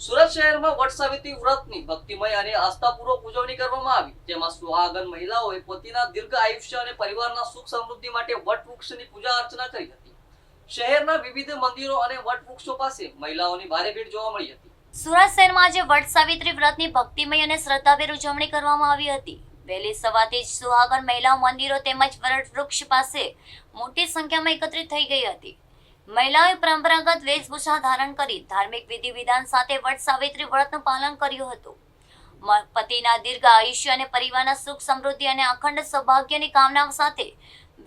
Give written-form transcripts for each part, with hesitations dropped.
સુરત શહેરમાં વટ સાવિત્રી વ્રતની ભક્તિમય અને આસ્થાપૂર્વક ઉજવણી કરવામાં આવી, જેમાં સુહાગન મહિલાઓએ પોતાના દીર્ઘ આયુષ્ય અને પરિવારના સુખ સમૃદ્ધિ માટે વટ વૃક્ષની પૂજા અર્ચના કરી હતી. શહેરના વિવિધ મંદિરો અને વટ વૃક્ષો પાસે મહિલાઓની ભારે ભીડ જોવા મળી હતી. સુરત શહેરમાં આજે વટ સાવિત્રી વ્રતની ભક્તિમય અને શ્રદ્ધાભેર ઉજવણી કરવામાં આવી હતી. વહેલી સવારથી જ સુહાગન મહિલાઓ મંદિરો તેમજ વટ વૃક્ષ પાસે મોટી સંખ્યામાં એકત્રિત થઈ ગઈ હતી. મહિલાઓએ પરંપરાગત વેશભૂષા ધારણ કરી ધાર્મિક વિધિ વિધાન સાથે વટ સાવિત્રી વ્રતનું પાલન કર્યું હતું. પતિના દીર્ઘ આયુષ્ય અને પરિવારના સુખ સમૃદ્ધિ અને અખંડ સૌભાગ્યની કામના સાથે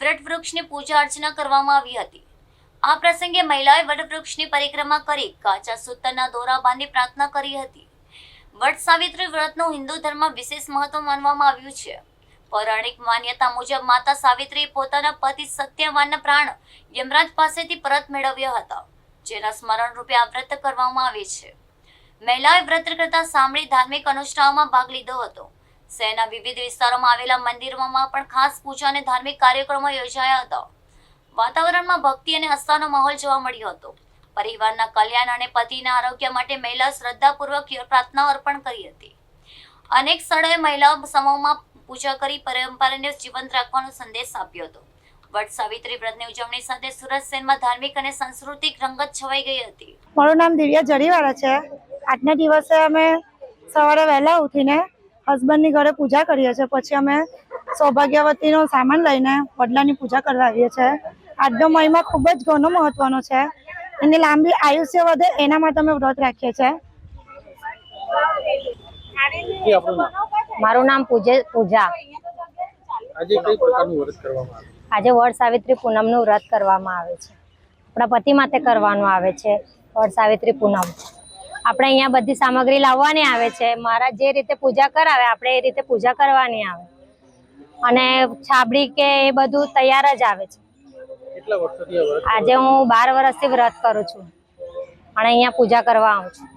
વટ વૃક્ષની પૂજા અર્ચના કરવામાં આવી હતી. આ પ્રસંગે મહિલાઓએ વટ વૃક્ષની પરિક્રમા કરી કાચા સૂતરના દોરા બાંધી પ્રાર્થના કરી હતી. વટ સાવિત્રી વ્રતનું હિન્દુ ધર્મમાં વિશેષ મહત્વ માનવામાં આવ્યું છે. પૌરાણિક માન્યતા મુજબ માતા સાવિત્રીએ પોતાના પતિ સત્યવાનના પ્રાણ યમરાજ પાસેથી પરત મેળવ્યા હતા, જેના સ્મરણ રૂપે આ વ્રત કરવામાં આવે છે. મહિલાઓએ વ્રત કરતા સાંભળી ધાર્મિક અનુષ્ઠાનોમાં ભાગ લીધો હતો. શહેરના વિવિધ વિસ્તારોમાં આવેલા મંદિરોમાં પણ ખાસ પૂજા અને ધાર્મિક કાર્યક્રમો યોજાયા હતા. વાતાવરણમાં ભક્તિ અને આસ્થાનો માહોલ જોવા મળ્યો હતો. પરિવારના કલ્યાણ અને પતિના આરોગ્ય માટે મહિલાઓ શ્રદ્ધાપૂર્વક પ્રાર્થના અર્પણ કરી હતી. અનેક સ્થળોએ મહિલાઓ સમૂહમાં પૂજા કરી પરંપરાને જીવંત રાખવાનો સંદેશ આપ્યો હતો. વટ સાવિત્રી વ્રતની ઉજવણી સાથે સુરત શહેરમાં ધાર્મિક અને સાંસ્કૃતિક રંગત છવાઈ ગઈ હતી. મારું નામ દિવ્યા જરીવાળા છે. આજના દિવસે અમે સવારે વહેલા ઉઠીને હસબન્ડની ઘરે પૂજા કરીએ છીએ. પછી અમે સૌભાગ્યવતીનો સામાન લઈને વડલાની પૂજા કરવા આવીએ છીએ. આજનો મહિમા ખૂબ જ ઘણો મહત્વનો છે. એની લાંબી આયુષ્ય વધે એના માટે અમે વ્રત રાખીએ છીએ. મારું નામ પૂજા. આજે કઈ પ્રકારનું વ્રત કરવામાં આવે? આજે વટ સાવિત્રી પૂનમનું વ્રત કરવામાં આવે છે. આપણા પતિ માટે કરવાનું આવે છે વટ સાવિત્રી પૂનમ. આપણે અહીંયા બધી સામગ્રી લાવવાની આવે છે. મારા જે રીતે પૂજા કરાવે આપણે એ રીતે પૂજા કરવાની આવે, અને છાબડી કે એ બધું તૈયાર જ આવે છે. કેટલા વર્ષોથી આ વ્રત? આજે હું 12 વર્ષથી વ્રત કરું છું અને અહીંયા પૂજા કરવા આવું છું.